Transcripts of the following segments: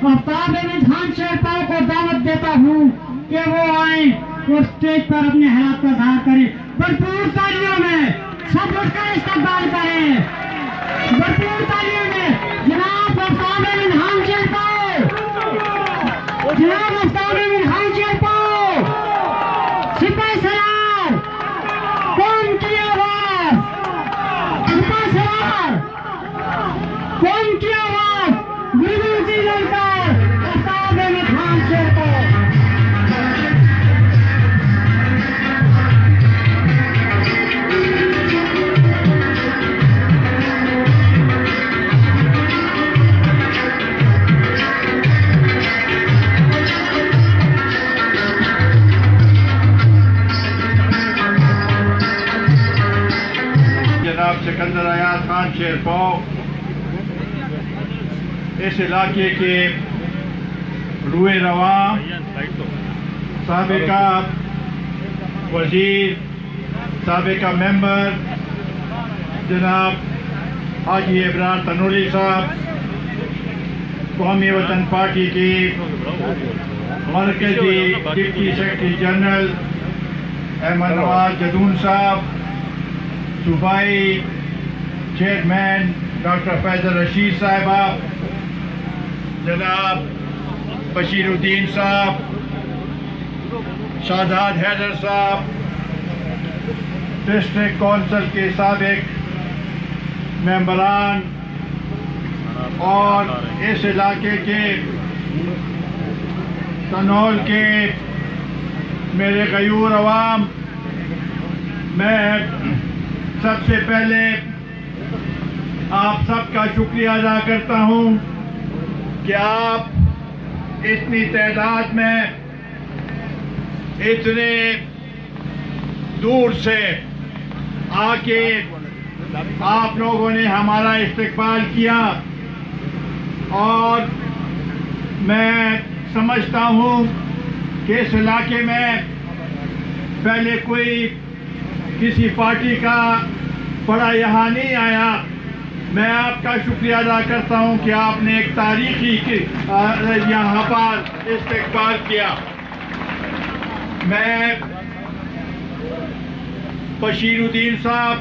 आफ्ताब अहमद खान शेरपाओ को दावत देता हूँ कि वो आए और स्टेज पर अपने हालात का इजहार करें। भरपूर तालियों में सब उसका इस्तकबाल करें। भरपूर तालियों में जनाब आफ्ताब अहमद खान शेरपाओ, जनाब आफ्ताब अहमद खान शेरपाओ, सिपाही सलार, कौम की आवाज, सिपाही सलार, कौम की आवाज, गुरुजी ललकार, आफ्ताब अहमद खान शेरपाओ। जनाब सिकंदर अयाज खान शेरपाओ इस इलाके के रूए रवा साबिका वजीर, साबिका मेंबर जनाब हाजी इब्रार तनूरी साहब, कौमी वतन पार्टी की मरकजी deputy secretary general Ahmad Nawaz Jadoon sahab, सूबाई चेयरमैन डॉक्टर फैजल रशीद साहिबा, जनाब बशीरुद्दीन साहब, शाहजाद हैदर साहब, डिस्ट्रिक्ट कौंसिल के साबिक मेंबरान और इस इलाके के तनौल के मेरे गयूर अवाम, मैं सबसे पहले आप सबका शुक्रिया अदा करता हूं कि आप इतनी तादाद में इतने दूर से आके आप लोगों ने हमारा इस्तकबाल किया। और मैं समझता हूं कि इस इलाके में पहले कोई किसी पार्टी का बड़ा यहाँ नहीं आया। मैं आपका शुक्रिया अदा करता हूँ कि आपने एक तारीखी यहाँ पर इस्तकबाल किया। मैं बशीरुद्दीन साहब,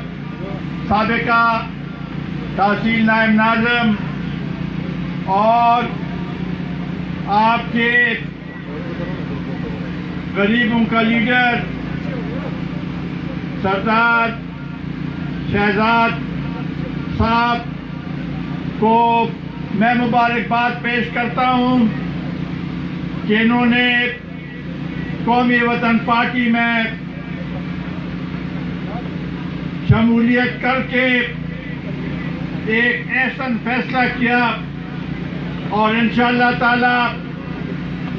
साबिका तहसील नायब नाज़िम, और आपके गरीबों का लीडर सरदार शहजाद साहब को मैं मुबारकबाद पेश करता हूं कि इन्होंने कौमी वतन पार्टी में शमूलियत करके एक ऐसा फैसला किया, और इंशाअल्लाह ताला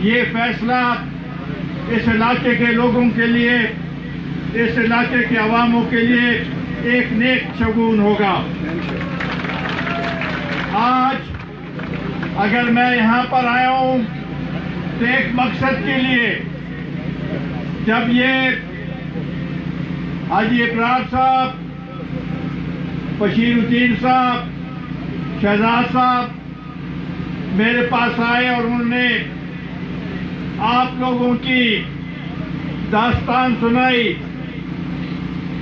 ये फैसला इस इलाके के लोगों के लिए, इस इलाके के अवामों के लिए एक नेक शगुन होगा। आज अगर मैं यहाँ पर आया हूँ तो एक मकसद के लिए, जब ये हाजी इब्रार साहब, बशीरुद्दीन साहब, शहजाद साहब मेरे पास आए और उन्होंने आप लोगों की दास्तान सुनाई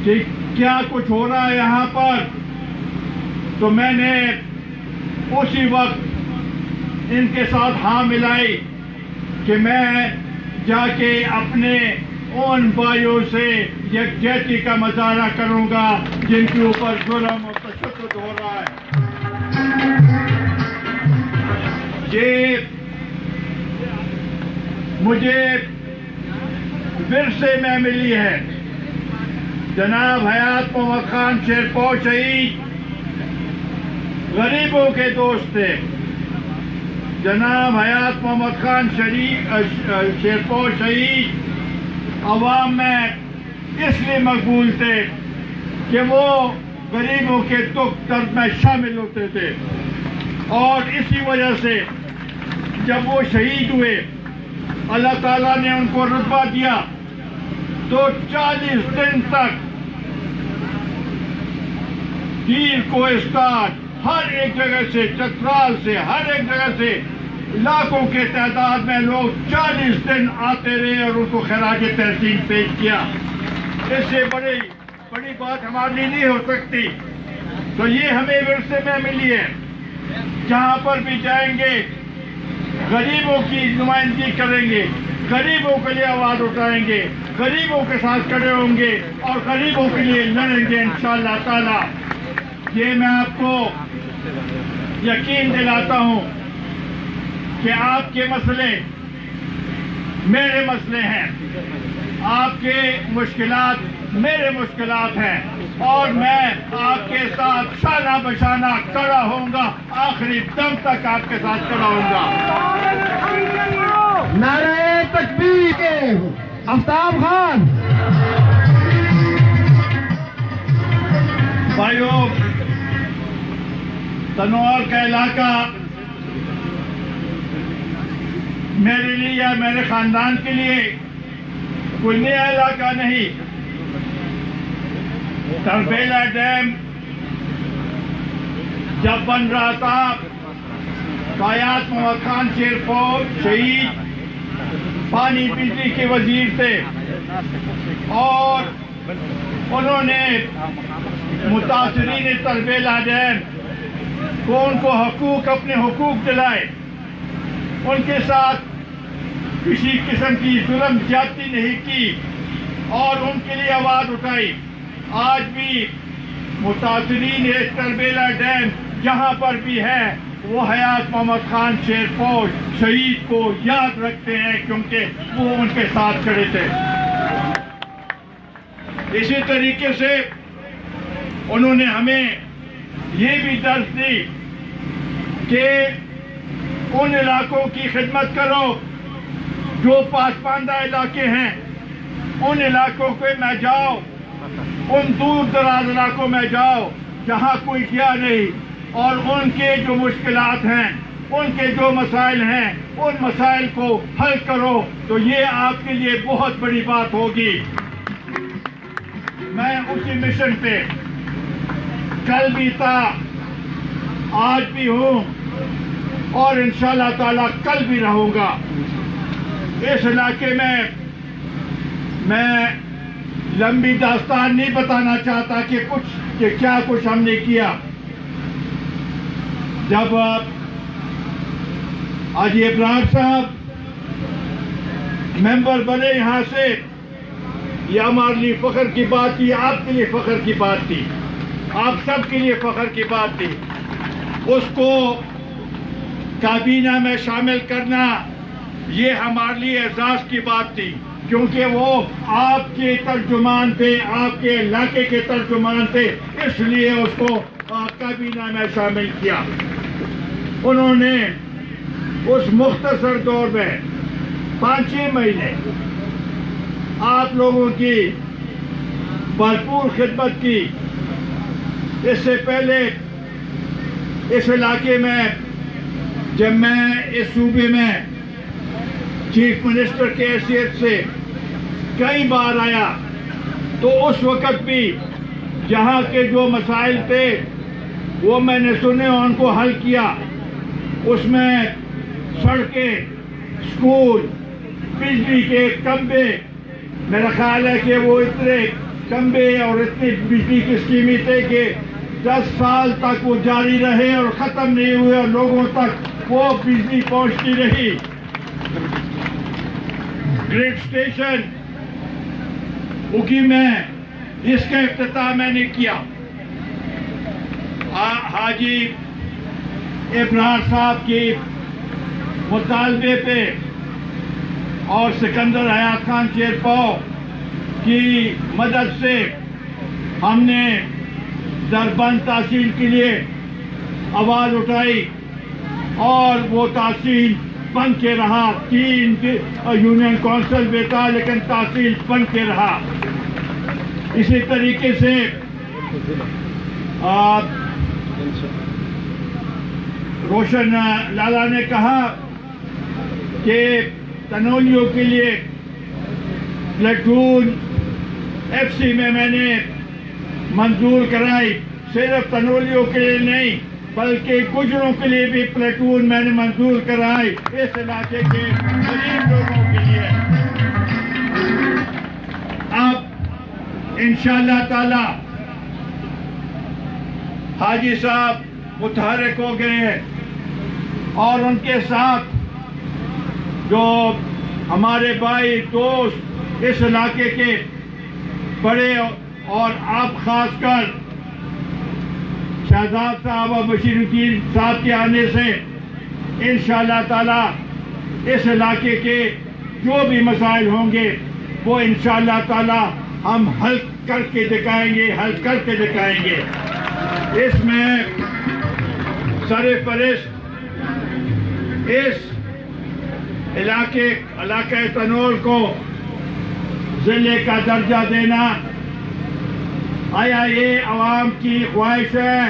कि क्या कुछ हो रहा है यहाँ पर, तो मैंने उसी वक्त इनके साथ हाँ मिलाई कि मैं जाके अपने उन भाइयों से यकजहती का मुजाहरा करूँगा जिनके ऊपर जुल्म और तशद्दुद हो रहा है। ये मुझे विरसे में मिली है। जनाब हयात मोहम्मद खान शेरपाओ शहीद गरीबों के दोस्त थे। जनाब हयात मोहम्मद खान शेरपाओ शहीद अवाम में इसलिए मकबूल थे कि वो गरीबों के दुख दर्द में शामिल होते थे, और इसी वजह से जब वो शहीद हुए अल्लाह ताला ने उनको रुतबा दिया, तो 40 दिन तक तीर को स्टार्ट हर एक जगह से, चतराल से, हर एक जगह से लाखों के तादाद में लोग 40 दिन आते रहे और उनको खराज तहसीन पेश किया। इससे बड़ी बात हमारे लिए नहीं हो सकती। तो ये हमें विरसे में मिली है। जहाँ पर भी जाएंगे गरीबों की नुमाइंदगी करेंगे, गरीबों के लिए आवाज उठाएंगे, गरीबों के साथ खड़े होंगे और गरीबों के लिए लड़ेंगे इंशाअल्लाह ताला। ये मैं आपको यकीन दिलाता हूँ कि आपके मसले मेरे मसले हैं, आपके मुश्किलात मेरे मुश्किलात हैं और मैं आपके साथ शाना बशाना खड़ा होऊंगा, आखिरी दम तक आपके साथ खड़ा होऊंगा। नारे तकबीर के आफ्ताब खान। भाइयों, तनौर का इलाका मेरे लिए या मेरे खानदान के लिए कोई नया इलाका नहीं। तरबेला डैम जब बन रहा था, कायात मोहम्मद खान शेरफौज शहीद पानी बिजली के वजीर थे और उन्होंने मुतासरीन तरबेला डैम को उनको हकूक अपने हुकूक दिलाए, उनके साथ किसी किस्म की जुल्म ज्यादती नहीं की और उनके लिए आवाज उठाई। आज भी मुतासरीन तरबेला डैम जहाँ पर भी है वो हयात मोहम्मद खान शेरफौज शहीद को याद रखते हैं क्योंकि वो उनके साथ खड़े थे। इसी तरीके से उन्होंने हमें ये भी दर्ज दी कि उन इलाकों की खिदमत करो जो पासमानदा इलाके हैं, उन इलाकों में जाओ, उन दूर दराज इलाकों में जाओ जहाँ कोई गया नहीं और उनके जो मुश्किलात हैं, उनके जो मसाइल हैं, उन मसाइल को हल करो। तो ये आपके लिए बहुत बड़ी बात होगी। मैं उसी मिशन पे कल भी था, आज भी हूँ और इंशाअल्लाह ताला कल भी रहूँगा। इस इलाके में मैं लंबी दास्तान नहीं बताना चाहता कि क्या कुछ हमने किया। जब आज इब्राहिम साहब मेंबर बने यहाँ से, ये हमारे लिए फख्र की बात थी, आपके लिए फख्र की बात थी, आप सबके लिए फख्र की बात थी। उसको काबीना में शामिल करना ये हमारे लिए एजाज की बात थी क्योंकि वो आपके तर्जुमान थे, आपके इलाके के तर्जुमान थे, इसलिए उसको काबीना में शामिल किया। उन्होंने उस मुख्तसर दौर में 5-6 महीने आप लोगों की भरपूर खिदमत की। इससे पहले इस इलाके में जब मैं इस सूबे में चीफ मिनिस्टर के हैसियत से कई बार आया तो उस वक़्त भी जहाँ के जो मसाइल थे वो मैंने सुने और उनको हल किया। उसमें सड़कें, स्कूल, बिजली के खंबे, मेरा ख्याल है कि वो इतने खंबे और इतनी बिजली की स्कीमें थे कि 10 साल तक वो जारी रहे और ख़त्म नहीं हुए और लोगों तक वो बिजली पहुंचती रही। ग्रिड स्टेशन उकी में इसका इफ्तिताह मैंने किया। हाजी इब्राहिम साहब की मुतालबे पे और सिकंदर हयात खान शेरफौज की मदद से हमने दरबंद तहसील के लिए आवाज उठाई और वो तहसील बन के रहा। 3 यूनियन काउंसिल भी था लेकिन तहसील बन के रहा। इसी तरीके से रोशन लाला ने कहा कि तनौलियों के लिए प्लेटून FC में मैंने मंजूर कराई, सिर्फ तनौलियों के लिए नहीं بلکہ گجروں کے لیے بھی پلیٹون میں نے منظور کرائی اس علاقے کے غریب لوگوں کے لیے. اب انشاءاللہ تعالی حاجی صاحب متحرک ہو گئے ہیں اور ان کے ساتھ جو ہمارے بھائی دوست اس علاقے کے بڑے اور آپ خاص کر شہزاد صاحب اور بشیر الدین صاحب کے آنے سے انشاءاللہ تعالی اس علاقے کے جو بھی مسائل ہوں گے وہ انشاءاللہ تعالی ہم حل کر کے دکھائیں گے. اس میں سرپرست اس علاقہ تنول کو ضلع کا درجہ دینا آیا یہ عوام کی خواہش ہے.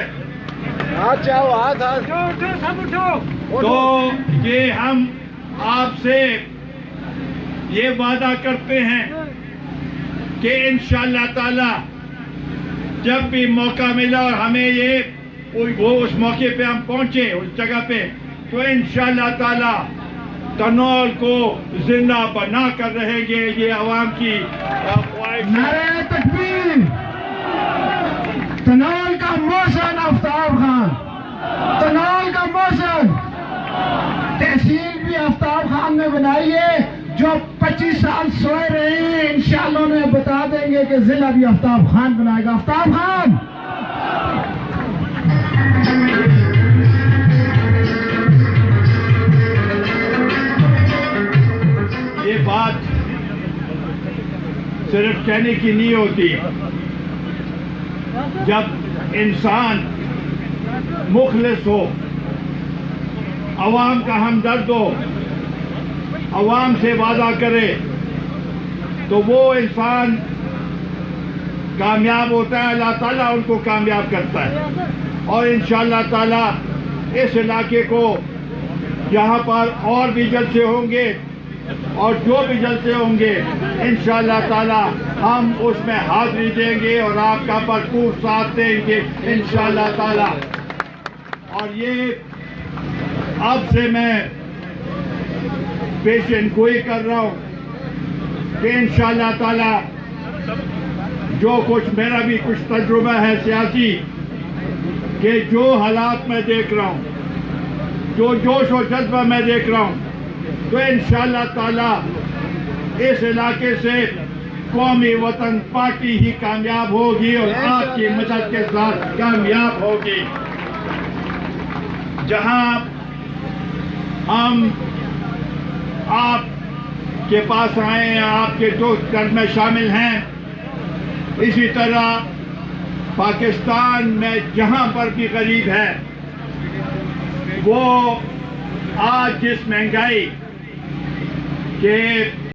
تو یہ ہم آپ سے یہ وعدہ کرتے ہیں کہ انشاءاللہ تعالی جب بھی موقع ملا اور ہمیں وہ اس موقع پہ ہم پہنچے اس جگہ پہ تو انشاءاللہ تعالی تنول کو زندہ بنا کر رہیں گے. یہ عوام کی خواہش. نعرہ تکبیر. تنول کا موشن آفتاب خان. تنول کا موشن تحصیل بھی آفتاب خان نے بنائی ہے. جو 25 سال سوئے رہے ہیں انشاءاللہ انہیں بتا دیں گے کہ ضلع بھی آفتاب خان بنائے گا. آفتاب خان. یہ بات صرف کہنے کی نہیں ہوتی. جب انسان مخلص ہو، عوام کا ہمدرد ہو، عوام سے وعدہ کرے تو وہ انسان کامیاب ہوتا ہے. اللہ تعالیٰ ان کو کامیاب کرتا ہے. اور انشاءاللہ تعالیٰ اس علاقے کو یہاں پر اور بھی جلسے ہوں گے اور جو بھی جلسے ہوں گے انشاءاللہ تعالیٰ ہم اس میں حاضری دیں گے اور آپ کا بھرپور ساتھ دیں گے انشاءاللہ تعالیٰ. اور یہ اب سے میں پیشن گوئی کر رہا ہوں کہ انشاءاللہ تعالیٰ جو کچھ میرا بھی کچھ تجربہ ہے سیاسی کہ جو حالات میں دیکھ رہا ہوں، جو جوش و جذبہ میں دیکھ رہا ہوں، تو انشاءاللہ تعالیٰ اس علاقے سے قومی وطن پارٹی ہی کامیاب ہوگی اور آپ کی مدد کے ساتھ کامیاب ہوگی. جہاں ہم آپ کے پاس آئے ہیں، آپ کے دوست گھر میں شامل ہیں، اسی طرح پاکستان میں جہاں پر بھی غریب ہے وہ آج جس مہنگائی کے